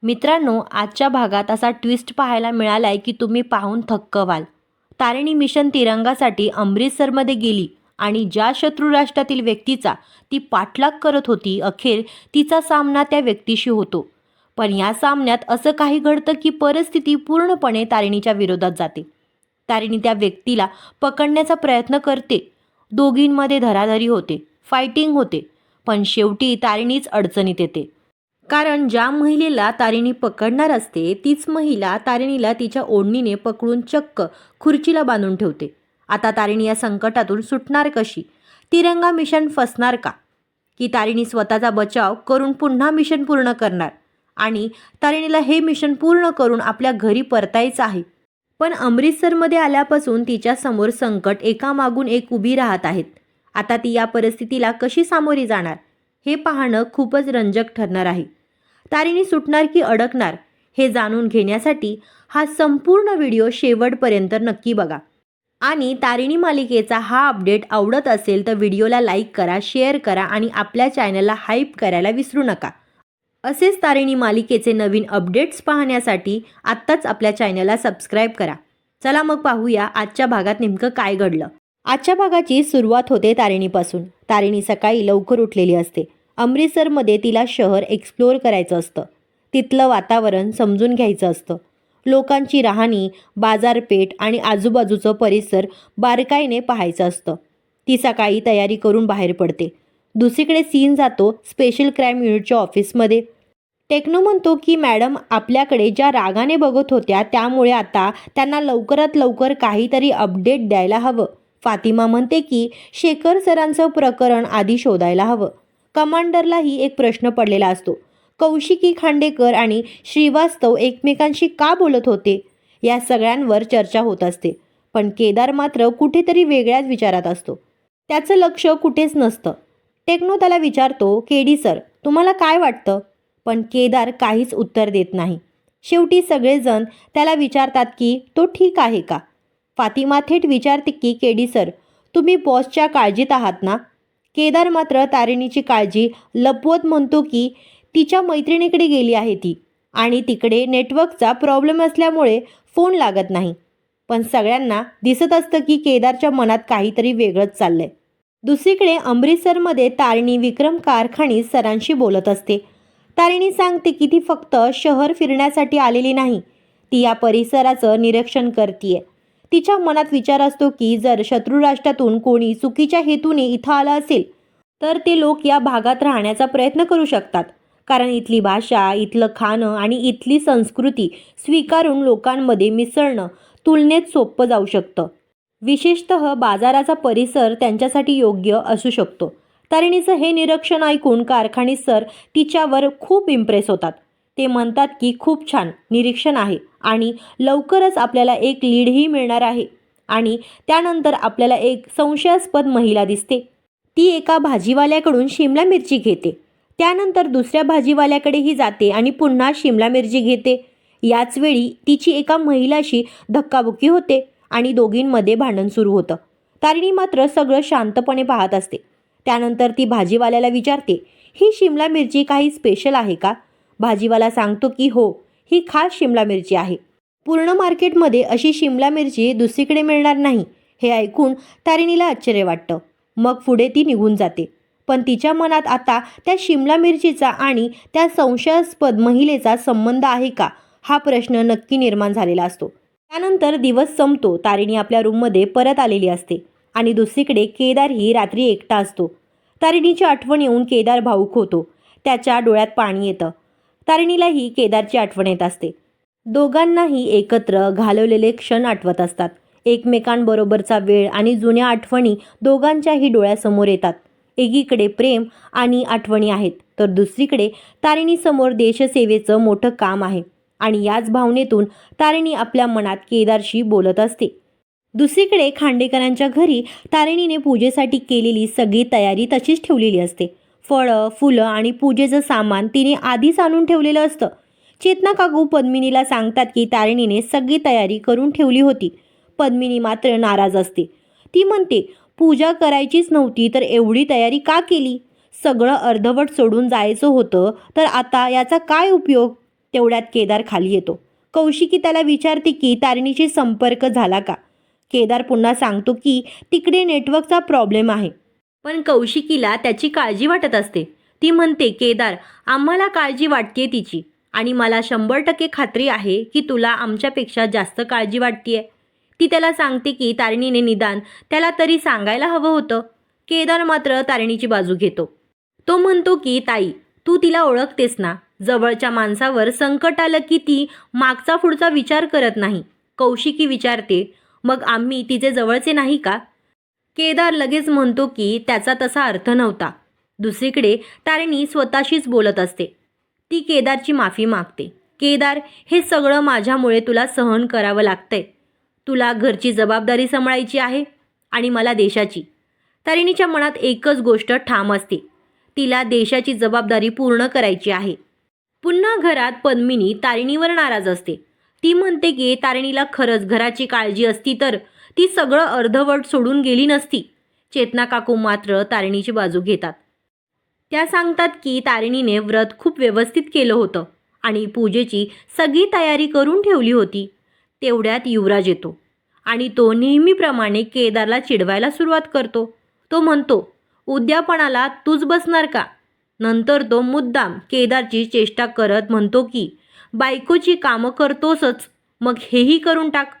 मित्रांनो, आजच्या भागात असा ट्विस्ट पाहायला मिळालाय की तुम्ही पाहून थक्क व्हाल. तारिणी मिशन तिरंगासाठी अमृतसरमध्ये गेली आणि ज्या शत्रू राष्ट्रातील व्यक्तीचा ती पाठलाग करत होती, अखेर तिचा सामना त्या व्यक्तीशी होतो. पण या सामन्यात असं काही घडतं की परिस्थिती पूर्णपणे तारिणीच्या विरोधात जाते. तारिणी त्या व्यक्तीला पकडण्याचा प्रयत्न करते. दोघींमध्ये धराधरी होते, फायटिंग होते. पण शेवटी तारिणीच अडचणीत येते. कारण ज्या महिलेला तारिणी पकडणार असते तीच महिला तारिणीला तिच्या ओढणीने पकडून चक्क खुर्चीला बांधून ठेवते. आता तारिणी या संकटातून सुटणार कशी? तिरंगा मिशन फसणार का? की तारिणी स्वतःचा बचाव करून पुन्हा मिशन पूर्ण करणार? आणि तारिणीला हे मिशन पूर्ण करून आपल्या घरी परतायचं आहे. पण अमृतसरमध्ये आल्यापासून तिच्या समोर संकट एकामागून एक उभी राहत आहेत. आता ती या परिस्थितीला कशी सामोरी जाणार हे पाहणं खूपच रंजक ठरणार आहे. तारिणी सुटणार की अडकणार हे जाणून घेण्यासाठी हा संपूर्ण व्हिडिओ शेवटपर्यंत नक्की बघा. आणि तारिणी मालिकेचा हा अपडेट आवडत असेल तर व्हिडिओला लाईक करा, शेअर करा आणि आपल्या चॅनलला हाईप करायला विसरू नका. असेच तारिणी मालिकेचे नवीन अपडेट्स पाहण्यासाठी आत्ताच आपल्या चॅनलला सबस्क्राईब करा. चला मग पाहूया आजच्या भागात नेमकं काय घडलं. आजच्या भागाची सुरुवात होते तारिणीपासून. तारिणी सकाळी लवकर उठलेली असते. अमृतसरमध्ये तिला शहर एक्सप्लोअर करायचं असतं. तिथलं वातावरण समजून घ्यायचं असतं. लोकांची राहणी, बाजारपेठ आणि आजूबाजूचं परिसर बारकाईने पाहायचं असतं. ती सकाळी तयारी करून बाहेर पडते. दुसरीकडे सीन जातो स्पेशल क्राईम युनिटच्या ऑफिसमध्ये. टेक्नो म्हणतो की मॅडम आपल्याकडे ज्या रागाने बघत होत्या त्यामुळे आता त्यांना लवकरात लवकर काहीतरी अपडेट द्यायला हवं. फातिमा म्हणते की शेखर सरांचं प्रकरण आधी शोधायला हवं. कमांडरलाही एक प्रश्न पडलेला असतो. कौशिकी खांडेकर आणि श्रीवास्तव एकमेकांशी का बोलत होते? या सगळ्यांवर चर्चा होत असते. पण केदार मात्र कुठेतरी वेगळ्याच विचारात असतो. त्याचं लक्ष कुठेच नसतं. टेक्नो त्याला विचारतो, केडी सर तुम्हाला काय वाटतं? पण केदार काहीच उत्तर देत नाही. शेवटी सगळेजण त्याला विचारतात की तो ठीक आहे का? फातिमा थेट विचारते की केडी सर तुम्ही बॉसच्या काळजीत आहात ना? केदार मात्र तारिणीची काळजी लपवत म्हणतो की तिच्या मैत्रिणीकडे गेली आहे ती आणि तिकडे नेटवर्कचा प्रॉब्लेम असल्यामुळे फोन लागत नाही. पण सगळ्यांना दिसत असतं की केदारच्या मनात काहीतरी वेगळंच चाललंय. दुसरीकडे अमृतसरमध्ये तारिणी विक्रम कारखानी सरांशी बोलत असते. तारिणी सांगते की ती फक्त शहर फिरण्यासाठी आलेली नाही, ती या परिसराचं निरीक्षण करतीये. तिच्या मनात विचार असतो की जर शत्रू राष्ट्रातून कोणी चुकीच्या हेतूने इथं आलं असेल तर ते लोक या भागात राहण्याचा प्रयत्न करू शकतात. कारण इथली भाषा, इथलं खाणं आणि इथली संस्कृती स्वीकारून लोकांमध्ये मिसळणं तुलनेत सोपं जाऊ शकतं. विशेषतः बाजाराचा परिसर त्यांच्यासाठी योग्य असू शकतो. तारिणीचं हे निरीक्षण ऐकून कारखानी सर तिच्यावर खूप इम्प्रेस होतात. ते म्हणतात की खूप छान निरीक्षण आहे आणि लवकरच आपल्याला एक लीडही मिळणार आहे. आणि त्यानंतर आपल्याला एक संशयास्पद महिला दिसते. ती एका भाजीवाल्याकडून शिमला मिरची घेते. त्यानंतर दुसऱ्या भाजीवाल्याकडेही जाते आणि पुन्हा शिमला मिरची घेते. याच वेळी तिची एका महिलाशी धक्काबुक्की होते आणि दोघींमध्ये भांडण सुरू होतं. तारिणी मात्र सगळं शांतपणे पाहत असते. त्यानंतर ती भाजीवाल्याला विचारते, ही शिमला मिरची काही स्पेशल आहे का? भाजीवाला सांगतो की हो, ही खास शिमला मिरची आहे. पूर्ण मार्केटमध्ये अशी शिमला मिरची दुसरीकडे मिळणार नाही. हे ऐकून तारिणीला आश्चर्य वाटतं. मग पुढे ती निघून जाते. पण तिच्या मनात आता त्या शिमला मिरचीचा आणि त्या संशयास्पद महिलेचा संबंध आहे का हा प्रश्न नक्की निर्माण झालेला असतो. त्यानंतर दिवस संपतो. तारिणी आपल्या रूममध्ये परत आलेली असते आणि दुसरीकडे केदारही रात्री एकटा असतो. तारिणीची आठवण येऊन केदार भावूक होतो. त्याच्या डोळ्यात पाणी येतं. तारिणीलाही केदारची आठवण येत असते. दोघांनाही एकत्र घालवलेले क्षण आठवत असतात. एकमेकांबरोबरचा वेळ आणि जुन्या आठवणी दोघांच्याही डोळ्यासमोर येतात. एकीकडे प्रेम आणि आठवणी आहेत तर दुसरीकडे तारिणीसमोर देशसेवेचं मोठं काम आहे. आणि याच भावनेतून तारिणी आपल्या मनात केदारशी बोलत असते. दुसरीकडे खांडेकरांच्या घरी तारिणीने पूजेसाठी केलेली सगळी तयारी तशीच ठेवलेली असते. फळं, फुलं आणि पूजेचं सामान तिने आधीच आणून ठेवलेलं असतं. चेतना काकू पद्मिनीला सांगतात की तारिणीने सगळी तयारी करून ठेवली होती. पद्मिनी मात्र नाराज असते. ती म्हणते पूजा करायचीच नव्हती तर एवढी तयारी का केली? सगळं अर्धवट सोडून जायचं होतं तर आता याचा काय उपयोग? तेवढ्यात केदार खाली येतो. कौशिकी त्याला विचारते की तारिणीशी संपर्क झाला का. केदार पुन्हा सांगतो की तिकडे नेटवर्कचा प्रॉब्लेम आहे. पण कौशिकीला त्याची काळजी वाटत असते. ती म्हणते, केदार, आम्हाला काळजी वाटते तिची, आणि मला 100% खात्री आहे की तुला आमच्यापेक्षा जास्त काळजी वाटतेय. ती त्याला सांगते की तारिणीने निदान त्याला तरी सांगायला हवं होतं. केदार मात्र तारिणीची बाजू घेतो. तो म्हणतो की ताई, तू तिला ओळखतेस ना, जवळच्या माणसावर संकट आलं की ती मागचा पुढचा विचार करत नाही. कौशिकी विचारते, मग आम्ही तिचे जवळचे नाही का? केदार लगेच म्हणतो की त्याचा तसा अर्थ नव्हता. दुसरीकडे तारिणी स्वतःशीच बोलत असते. ती केदारची माफी मागते. केदार, हे सगळं माझ्यामुळे तुला सहन करावं लागतंय. तुला घरची जबाबदारी सांभाळायची आहे आणि मला देशाची. तारिणीच्या मनात एकच गोष्ट ठाम असते, तिला देशाची जबाबदारी पूर्ण करायची आहे. पुन्हा घरात पद्मिनी तारिणीवर नाराज असते. ती म्हणते की तारिणीला खरंच घराची काळजी असती तर ती सगळं अर्धवट सोडून गेली नसती. चेतना काकू मात्र तारिणीची बाजू घेतात. त्या सांगतात की तारिणीने व्रत खूप व्यवस्थित केलं होतं आणि पूजेची सगळी तयारी करून ठेवली होती. तेवढ्यात युवराज येतो आणि तो नेहमीप्रमाणे केदारला चिडवायला सुरुवात करतो. तो म्हणतो, उद्यापणाला तूच बसणार का? नंतर तो मुद्दाम केदारची चेष्टा करत म्हणतो की बायकोची कामं करतोसच, मग हेही करून टाक.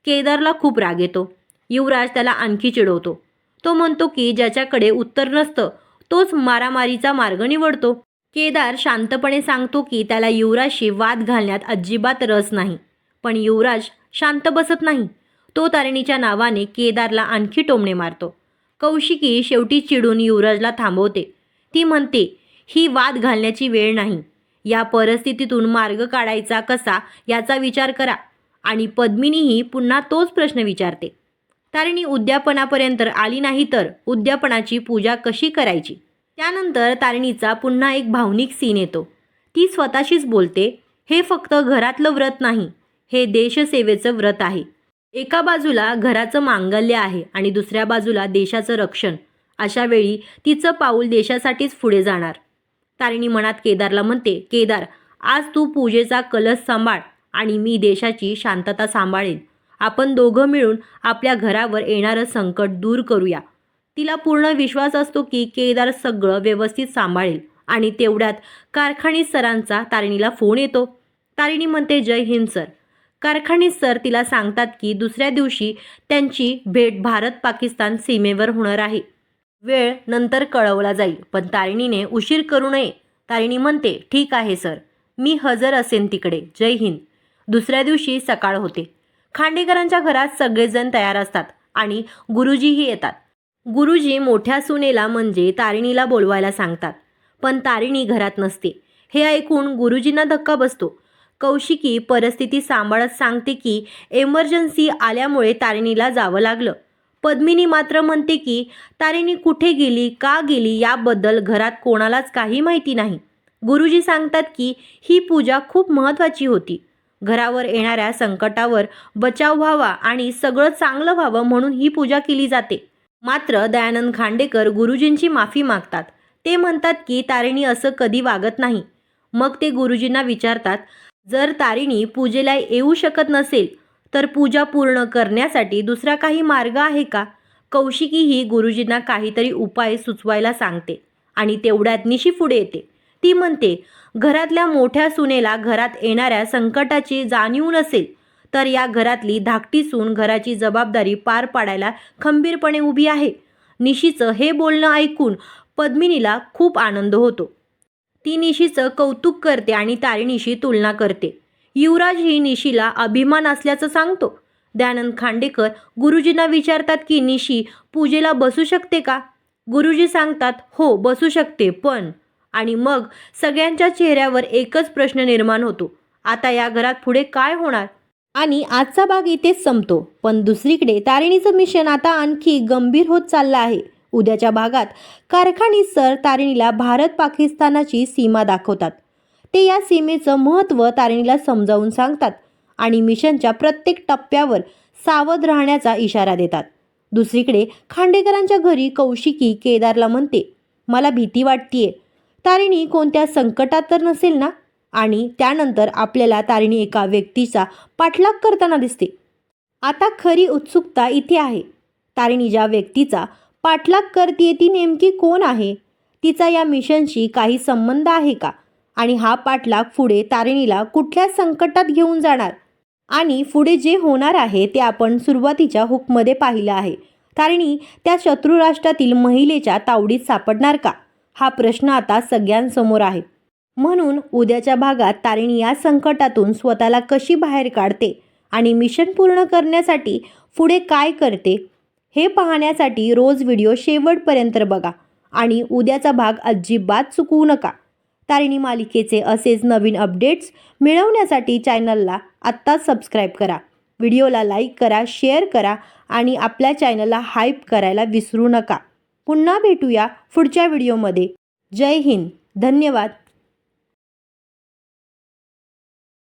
केदारला खूप राग येतो. युवराज त्याला आणखी चिडवतो. तो म्हणतो की ज्याच्याकडे उत्तर नसतं तोच मारामारीचा मार्ग निवडतो. केदार शांतपणे सांगतो की त्याला युवराजशी वाद घालण्यात अजिबात रस नाही. पण युवराज शांत बसत नाही. तो तारिणीच्या नावाने केदारला आणखी टोमणे मारतो. कौशिकी शेवटी चिडून युवराजला थांबवते. ती म्हणते, ही वाद घालण्याची वेळ नाही. या परिस्थितीतून मार्ग काढायचा कसा याचा विचार करा. आणि पद्मिनीही पुन्हा तोच प्रश्न विचारते. तारिणी उद्यापनापर्यंत आली नाही तर उद्यापनाची पूजा कशी करायची? त्यानंतर तारिणीचा पुन्हा एक भावनिक सीन येतो. ती स्वतःशीच बोलते, हे फक्त घरातलं व्रत नाही, हे देशसेवेचं व्रत आहे. एका बाजूला घराचं मांगल्य आहे आणि दुसऱ्या बाजूला देशाचं रक्षण. अशा वेळी तिचं पाऊल देशासाठीच पुढे जाणार. तारिणी मनात केदारला म्हणते, केदार, आज तू पूजेचा कलश सांभाळ आणि मी देशाची शांतता सांभाळेन. आपण दोघं मिळून आपल्या घरावर येणारं संकट दूर करूया. तिला पूर्ण विश्वास असतो की केदार सगळं व्यवस्थित सांभाळेल. आणि तेवढ्यात कारखानीत सरांचा तारिणीला फोन येतो. तारिणी म्हणते, जय हिंद सर. कारखानीत सर तिला सांगतात की दुसऱ्या दिवशी त्यांची भेट भारत-पाकिस्तान सीमेवर होणार आहे. वेळ नंतर कळवला जाईल, पण तारिणीने उशीर करू नये. तारिणी म्हणते, ठीक आहे सर, मी हजर असेन तिकडे. जय हिंद. दुसऱ्या दिवशी सकाळ होते. खांडेकरांच्या घरात सगळेजण तयार असतात आणि गुरुजीही येतात. गुरुजी मोठ्या सुनेला म्हणजे तारिणीला बोलवायला सांगतात, पण तारिणी घरात नसते. हे ऐकून गुरुजींना धक्का बसतो. कौशिकी परिस्थिती सांभाळत सांगते की एमर्जन्सी आल्यामुळे तारिणीला जावं लागलं. पद्मिनी मात्र म्हणते की तारिणी कुठे गेली, का गेली याबद्दल घरात कोणालाच काही माहिती नाही. गुरुजी सांगतात की ही पूजा खूप महत्त्वाची होती. घरावर येणाऱ्या संकटावर बचाव व्हावा आणि सगळं चांगलं व्हावं म्हणून ही पूजा केली जाते. मात्र दयानंद खांडेकर गुरुजींची माफी मागतात. ते म्हणतात की तारिणी असं कधी वागत नाही. मग ते गुरुजींना विचारतात, जर तारिणी पूजेला येऊ शकत नसेल तर पूजा पूर्ण करण्यासाठी दुसरा काही मार्ग आहे का? कौशिकी ही गुरुजींना काहीतरी उपाय सुचवायला सांगते आणि तेवढ्यात निशी पुढे येते. ती म्हणते, घरातल्या मोठ्या सुनेला घरात येणाऱ्या संकटाची जाणीव नसेल तर या घरातली धाकटी सून घराची जबाबदारी पार पाडायला खंबीरपणे उभी आहे. निशीचं हे बोलणं ऐकून पद्मिनीला खूप आनंद होतो. ती निशीचं कौतुक करते आणि तारिणीशी तुलना करते. युवराज ही निशीला अभिमान असल्याचं सांगतो. दयानंद खांडेकर गुरुजींना विचारतात की निशी पूजेला बसू शकते का? गुरुजी सांगतात, हो बसू शकते, पण. आणि मग सगळ्यांच्या चेहऱ्यावर एकच प्रश्न निर्माण होतो, आता या घरात पुढे काय होणार? आणि आजचा भाग इथेच संपतो. पण दुसरीकडे तारिणीचं मिशन आता आणखी गंभीर होत चाललं आहे. उद्याच्या भागात कारखानीत सर तारिणीला भारत-पाकिस्तानाची सीमा दाखवतात. ते या सीमेचं महत्त्व तारिणीला समजावून सांगतात आणि मिशनच्या प्रत्येक टप्प्यावर सावध राहण्याचा इशारा देतात. दुसरीकडे खांडेकरांच्या घरी कौशिकी केदारला म्हणते, मला भीती वाटतेय. तारिणी कोणत्या संकटात तर नसेल ना? आणि त्यानंतर आपल्याला तारिणी एका व्यक्तीचा पाठलाग करताना दिसते. आता खरी उत्सुकता इथे आहे. तारिणी ज्या व्यक्तीचा पाठलाग करते ती नेमकी कोण आहे? तिचा या मिशनशी काही संबंध आहे का? आणि हा पाठलाग पुढे तारिणीला कुठल्या संकटात घेऊन जाणार? आणि पुढे जे होणार आहे ते आपण सुरुवातीच्या हुकमध्ये पाहिलं आहे. तारिणी त्या शत्रू राष्ट्रातील महिलेच्या तावडीत सापडणार का? हा प्रश्न आता सगळ्यांसमोर आहे. म्हणून उद्याच्या भागात तारिणी या संकटातून स्वतःला कशी बाहेर काढते आणि मिशन पूर्ण करण्यासाठी पुढे काय करते हे पाहण्यासाठी रोज व्हिडिओ शेवटपर्यंत बघा आणि उद्याचा भाग अजिबात चुकवू नका. तारिणी मालिकेचे असेच नवीन अपडेट्स मिळवण्यासाठी चॅनलला आत्ताच सबस्क्राईब करा. व्हिडिओला लाईक करा, शेअर करा आणि आपल्या चॅनलला हाईप करायला विसरू नका. पुन्हा भेटूया पुढच्या व्हिडिओमध्ये. जय हिंद. धन्यवाद.